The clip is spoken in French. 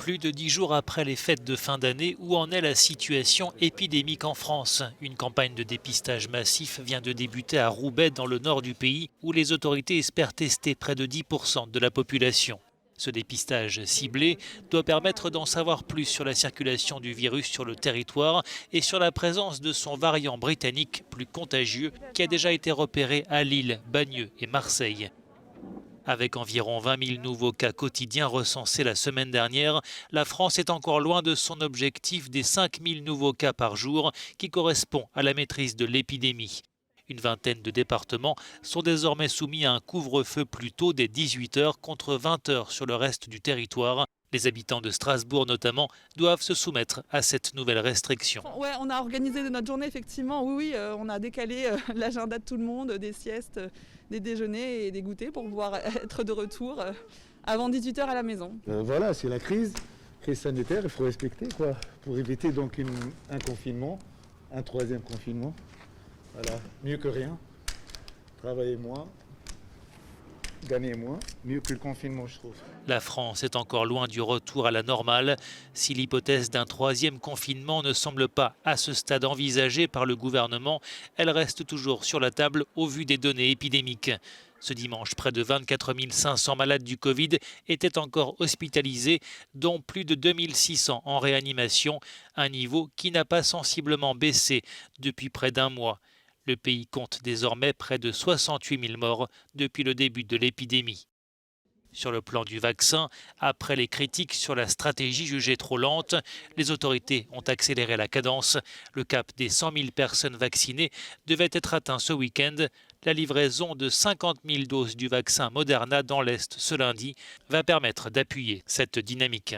Plus de 10 jours après les fêtes de fin d'année, où en est la situation épidémique en France? Une campagne de dépistage massif vient de débuter à Roubaix, dans le nord du pays, où les autorités espèrent tester près de 10% de la population. Ce dépistage ciblé doit permettre d'en savoir plus sur la circulation du virus sur le territoire et sur la présence de son variant britannique plus contagieux qui a déjà été repéré à Lille, Bagneux et Marseille. Avec environ 20 000 nouveaux cas quotidiens recensés la semaine dernière, la France est encore loin de son objectif des 5 000 nouveaux cas par jour qui correspond à la maîtrise de l'épidémie. Une vingtaine de départements sont désormais soumis à un couvre-feu plus tôt dès 18 h contre 20 h sur le reste du territoire. Les habitants de Strasbourg notamment doivent se soumettre à cette nouvelle restriction. Ouais, on a organisé de notre journée effectivement, oui, on a décalé l'agenda de tout le monde, des siestes, des déjeuners et des goûters pour pouvoir être de retour avant 18 h à la maison. Voilà, c'est la crise sanitaire, il faut respecter quoi, pour éviter donc un confinement, un troisième confinement. Voilà, mieux que rien, travailler moins, gagner moins, mieux que le confinement, je trouve. La France est encore loin du retour à la normale. Si l'hypothèse d'un troisième confinement ne semble pas à ce stade envisagée par le gouvernement, elle reste toujours sur la table au vu des données épidémiques. Ce dimanche, près de 24 500 malades du Covid étaient encore hospitalisés, dont plus de 2 600 en réanimation, un niveau qui n'a pas sensiblement baissé depuis près d'un mois. Le pays compte désormais près de 68 000 morts depuis le début de l'épidémie. Sur le plan du vaccin, après les critiques sur la stratégie jugée trop lente, les autorités ont accéléré la cadence. Le cap des 100 000 personnes vaccinées devait être atteint ce week-end. La livraison de 50 000 doses du vaccin Moderna dans l'Est ce lundi va permettre d'appuyer cette dynamique.